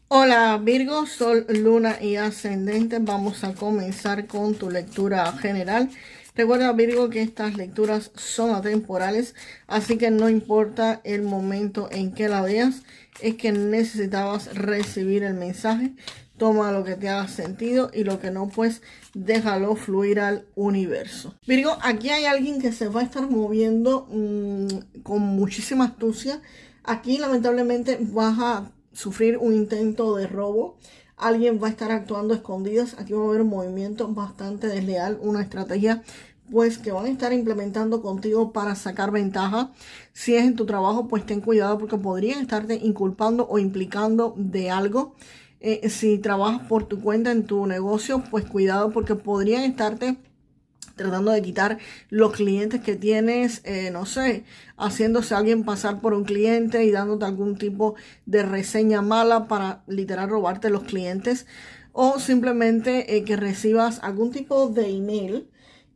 Hola Virgo, Sol, Luna y Ascendente. Vamos a comenzar con tu lectura general. Recuerda Virgo que estas lecturas son atemporales, así que no importa el momento en que la veas, es que necesitabas recibir el mensaje. Toma lo que te haga sentido y lo que no, pues déjalo fluir al universo. Virgo, aquí hay alguien que se va a estar moviendo con muchísima astucia. Aquí lamentablemente vas a sufrir un intento de robo. Alguien va a estar actuando a escondidas. Aquí va a haber un movimiento bastante desleal, una estrategia pues que van a estar implementando contigo para sacar ventaja. Si es en tu trabajo, pues ten cuidado porque podrían estarte inculpando o implicando de algo. Si trabajas por tu cuenta en tu negocio, pues cuidado porque podrían estarte tratando de quitar los clientes que tienes, no sé, haciéndose alguien pasar por un cliente y dándote algún tipo de reseña mala para literal robarte los clientes, o simplemente que recibas algún tipo de email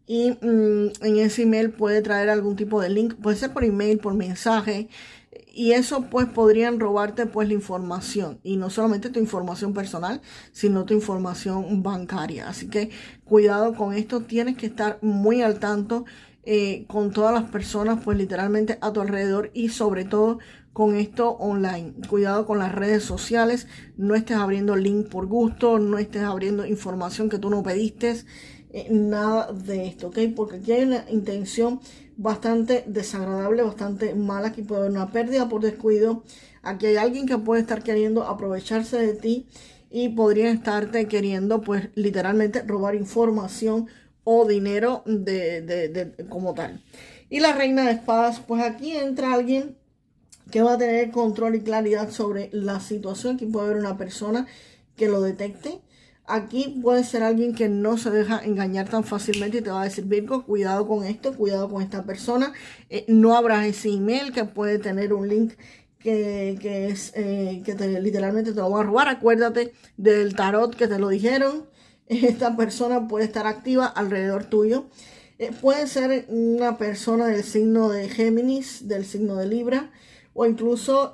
y en ese email puede traer algún tipo de link, puede ser por email, por mensaje, y eso pues podrían robarte pues la información, y no solamente tu información personal, sino tu información bancaria. Así que cuidado con esto, tienes que estar muy al tanto con todas las personas pues literalmente a tu alrededor, y sobre todo con esto online. Cuidado con las redes sociales, no estés abriendo link por gusto, no estés abriendo información que tú no pediste, nada de esto, ¿ok? Porque aquí hay una intención bastante desagradable, bastante mala. Aquí puede haber una pérdida por descuido. Aquí hay alguien que puede estar queriendo aprovecharse de ti y podría estarte queriendo pues literalmente robar información o dinero como tal. Y la reina de espadas, pues aquí entra alguien que va a tener control y claridad sobre la situación. Aquí puede haber una persona que lo detecte. Aquí puede ser alguien que no se deja engañar tan fácilmente y te va a decir: Virgo, cuidado con esto, cuidado con esta persona. No abras ese email que puede tener un link que literalmente te lo van a robar. Acuérdate del tarot que te lo dijeron. Esta persona puede estar activa alrededor tuyo. Puede ser una persona del signo de Géminis, del signo de Libra, o incluso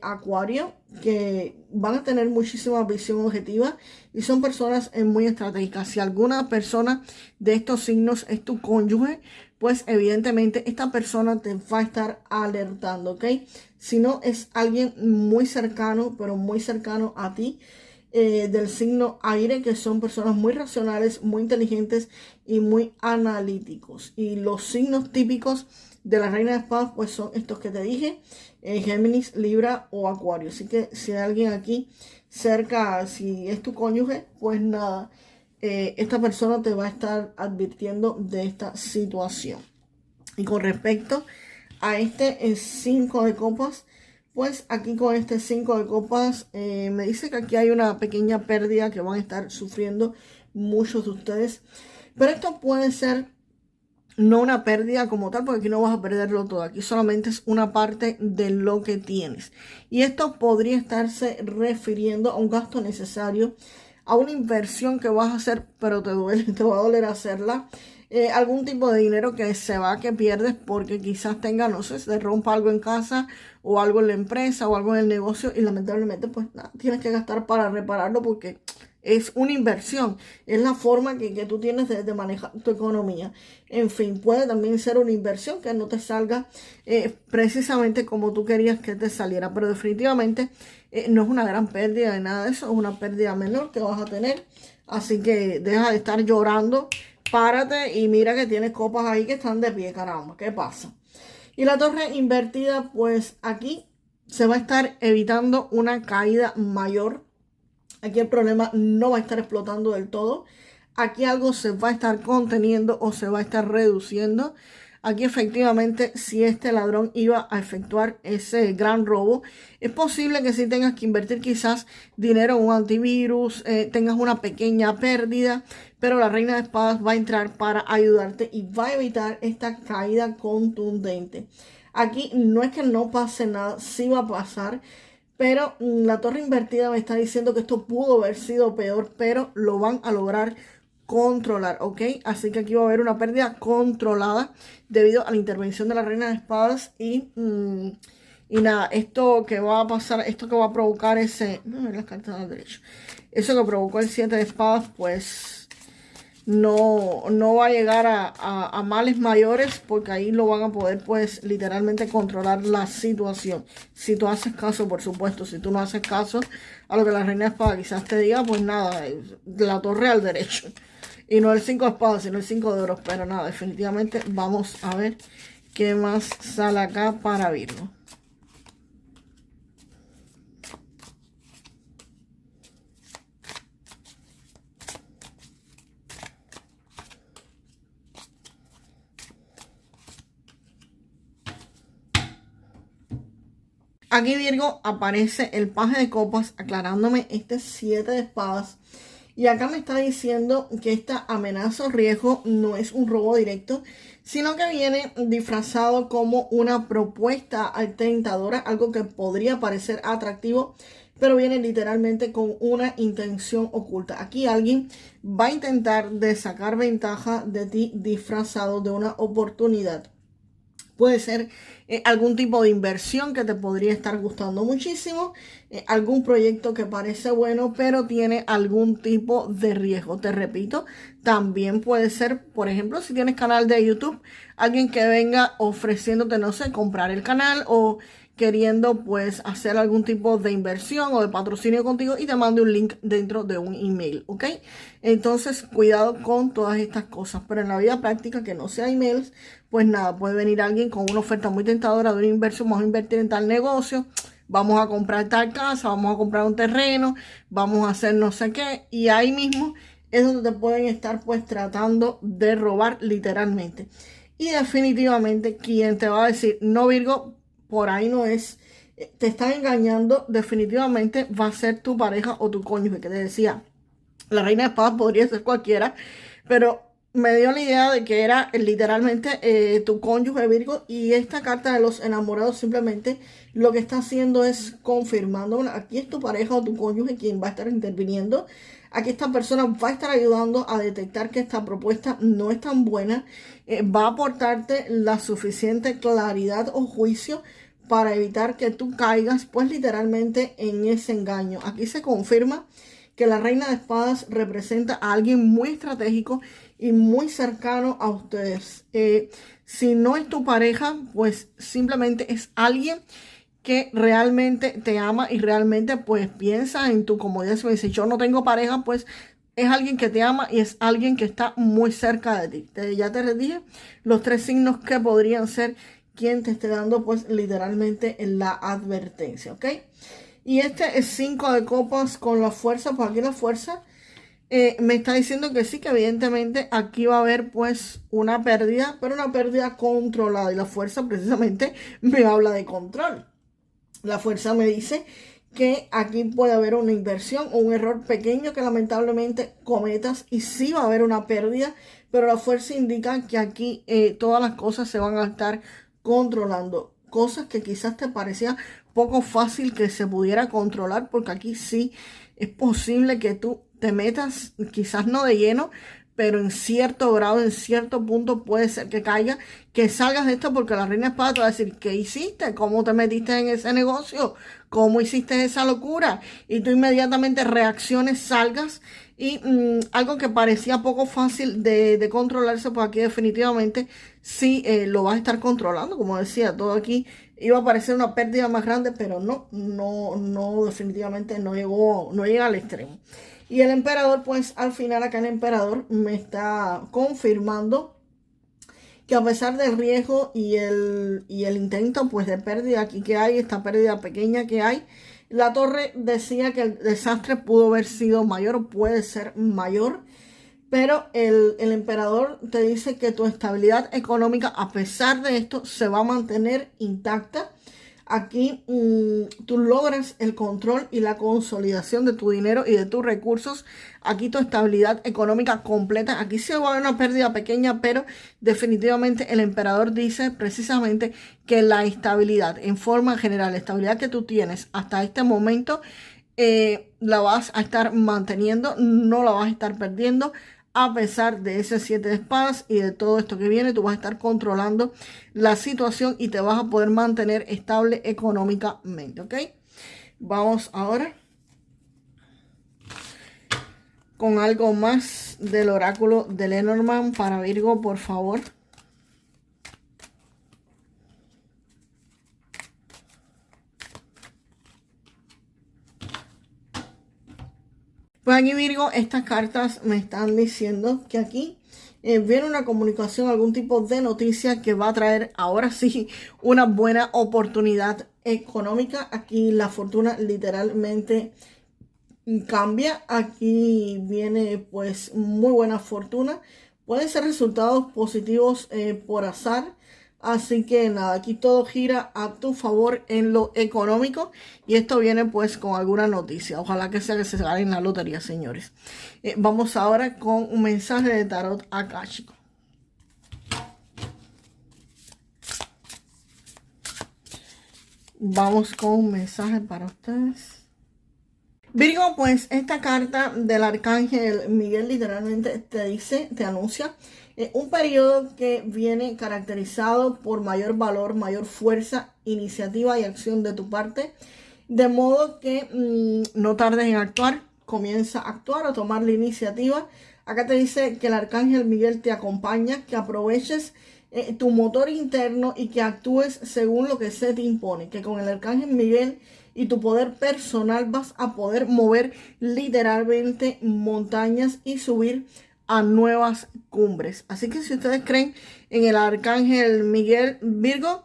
Acuario, que van a tener muchísima visión objetiva y son personas muy estratégicas. Si alguna persona de estos signos es tu cónyuge, pues evidentemente esta persona te va a estar alertando, ¿ok? Si no, es alguien muy cercano, pero muy cercano a ti, del signo aire, que son personas muy racionales, muy inteligentes y muy analíticos. Y los signos típicos de la reina de espadas pues son estos que te dije: Géminis, Libra o Acuario. Así que si hay alguien aquí cerca, si es tu cónyuge, pues nada, esta persona te va a estar advirtiendo de esta situación. Y con respecto a este 5 de copas, pues aquí con este 5 de copas me dice que aquí hay una pequeña pérdida que van a estar sufriendo muchos de ustedes. Pero esto puede ser no una pérdida como tal, porque aquí no vas a perderlo todo. Aquí solamente es una parte de lo que tienes. Y esto podría estarse refiriendo a un gasto necesario, a una inversión que vas a hacer, pero te duele, te va a doler hacerla. Algún tipo de dinero que se va, que pierdes porque quizás tenga, no sé, se rompa algo en casa o algo en la empresa o algo en el negocio, y lamentablemente pues nada, tienes que gastar para repararlo porque es una inversión, es la forma que tú tienes de manejar tu economía. En fin, puede también ser una inversión que no te salga precisamente como tú querías que te saliera, pero definitivamente no es una gran pérdida de nada de eso, es una pérdida menor que vas a tener. Así que deja de estar llorando, párate y mira que tienes copas ahí que están de pie, caramba, ¿qué pasa? Y la torre invertida, pues aquí se va a estar evitando una caída mayor. Aquí el problema no va a estar explotando del todo. Aquí algo se va a estar conteniendo o se va a estar reduciendo. Aquí efectivamente, si este ladrón iba a efectuar ese gran robo, es posible que si tengas que invertir quizás dinero en un antivirus, tengas una pequeña pérdida, pero la reina de espadas va a entrar para ayudarte y va a evitar esta caída contundente. Aquí no es que no pase nada, sí va a pasar. Pero la torre invertida me está diciendo que esto pudo haber sido peor, pero lo van a lograr controlar, ¿ok? Así que aquí va a haber una pérdida controlada debido a la intervención de la reina de espadas Y nada, esto que va a pasar, esto que va a provocar ese... No, las cartas al derecho. Eso que provocó el 7 de espadas, pues no va a llegar a males mayores, porque ahí lo van a poder, pues, literalmente controlar la situación. Si tú haces caso, por supuesto. Si tú no haces caso a lo que la reina de espadas quizás te diga, pues nada, la torre al derecho. Y no el 5 de espadas, sino el 5 de oros. Pero nada, definitivamente vamos a ver qué más sale acá para Virgo. Aquí Virgo aparece el paje de copas aclarándome este 7 de espadas. Y acá me está diciendo que esta amenaza o riesgo no es un robo directo, sino que viene disfrazado como una propuesta tentadora, algo que podría parecer atractivo, pero viene literalmente con una intención oculta. Aquí alguien va a intentar de sacar ventaja de ti disfrazado de una oportunidad. Puede ser algún tipo de inversión que te podría estar gustando muchísimo, algún proyecto que parece bueno, pero tiene algún tipo de riesgo. Te repito, también puede ser, por ejemplo, si tienes canal de YouTube, alguien que venga ofreciéndote, no sé, comprar el canal o queriendo pues hacer algún tipo de inversión o de patrocinio contigo y te mande un link dentro de un email, ¿ok? Entonces, cuidado con todas estas cosas, pero en la vida práctica que no sea emails, pues nada, puede venir alguien con una oferta muy tentadora de una inversión, vamos a invertir en tal negocio, vamos a comprar tal casa, vamos a comprar un terreno, vamos a hacer no sé qué, y ahí mismo es donde te pueden estar pues tratando de robar literalmente. Y definitivamente quien te va a decir, no Virgo, por ahí no es, te están engañando, definitivamente va a ser tu pareja o tu cónyuge, que te decía, la reina de espadas podría ser cualquiera, pero me dio la idea de que era literalmente tu cónyuge Virgo, y esta carta de los enamorados simplemente lo que está haciendo es confirmando, bueno, aquí es tu pareja o tu cónyuge quien va a estar interviniendo. Aquí esta persona va a estar ayudando a detectar que esta propuesta no es tan buena, va a aportarte la suficiente claridad o juicio para evitar que tú caigas pues literalmente en ese engaño. Aquí se confirma que la reina de espadas representa a alguien muy estratégico y muy cercano a ustedes. Si no es tu pareja, pues simplemente es alguien que realmente te ama y realmente pues piensa en tu comodidad. Si me dice yo no tengo pareja, pues es alguien que te ama y es alguien que está muy cerca de ti. Ya te dije los 3 signos que podrían ser quien te esté dando pues literalmente en la advertencia, ¿ok? Y este es 5 de copas con la fuerza, pues aquí la fuerza me está diciendo que sí, que evidentemente aquí va a haber pues una pérdida, pero una pérdida controlada. Y la fuerza precisamente me habla de control. La fuerza me dice que aquí puede haber una inversión o un error pequeño que lamentablemente cometas y sí va a haber una pérdida, pero la fuerza indica que aquí todas las cosas se van a estar controlando. Cosas que quizás te parecía poco fácil que se pudiera controlar, porque aquí sí es posible que tú te metas, quizás no de lleno, pero en cierto grado, en cierto punto puede ser que caiga, que salgas de esto, porque la reina de espadas te va a decir, ¿qué hiciste? ¿Cómo te metiste en ese negocio? ¿Cómo hiciste esa locura? Y tú inmediatamente reacciones, salgas y algo que parecía poco fácil de controlarse, pues aquí definitivamente sí lo vas a estar controlando. Como decía, todo aquí iba a parecer una pérdida más grande, pero no, definitivamente no llega al extremo. Y el emperador, pues al final acá el emperador me está confirmando que a pesar del riesgo y el intento pues de pérdida aquí que hay, esta pérdida pequeña que hay, la torre decía que el desastre pudo haber sido mayor o puede ser mayor, pero el emperador te dice que tu estabilidad económica a pesar de esto se va a mantener intacta. Aquí tú logras el control y la consolidación de tu dinero y de tus recursos. Aquí tu estabilidad económica completa. Aquí sí va a haber una pérdida pequeña, pero definitivamente el emperador dice precisamente que la estabilidad, en forma general, la estabilidad que tú tienes hasta este momento, la vas a estar manteniendo, no la vas a estar perdiendo. a pesar de ese 7 de espadas y de todo esto que viene, tú vas a estar controlando la situación y te vas a poder mantener estable económicamente, ¿ok? Vamos ahora con algo más del oráculo de Lenormand para Virgo, por favor. Pues aquí, Virgo, estas cartas me están diciendo que aquí viene una comunicación, algún tipo de noticia que va a traer ahora sí una buena oportunidad económica. Aquí la fortuna literalmente cambia. Aquí viene pues muy buena fortuna. Pueden ser resultados positivos por azar. Así que nada, aquí todo gira a tu favor en lo económico. Y esto viene pues con alguna noticia. Ojalá que sea que se gane en la lotería, señores. Vamos ahora con un mensaje de tarot akáshico. Vamos con un mensaje para ustedes. Virgo, pues esta carta del arcángel Miguel literalmente te dice, te anuncia un periodo que viene caracterizado por mayor valor, mayor fuerza, iniciativa y acción de tu parte. De modo que no tardes en actuar, comienza a actuar, a tomar la iniciativa. Acá te dice que el arcángel Miguel te acompaña, que aproveches tu motor interno y que actúes según lo que se te impone. Que con el arcángel Miguel y tu poder personal vas a poder mover literalmente montañas y subir a nuevas cumbres. Así que si ustedes creen en el arcángel Miguel, Virgo,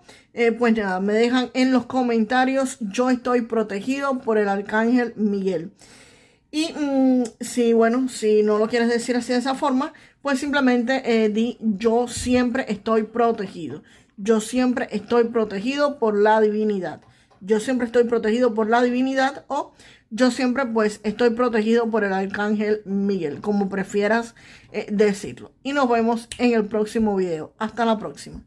pues nada, me dejan en los comentarios. Yo estoy protegido por el arcángel Miguel. Y si no lo quieres decir así de esa forma, pues simplemente di yo siempre estoy protegido. Yo siempre estoy protegido por la divinidad. Yo siempre estoy protegido por la divinidad, o yo siempre pues estoy protegido por el arcángel Miguel, como prefieras decirlo. Y nos vemos en el próximo video. Hasta la próxima.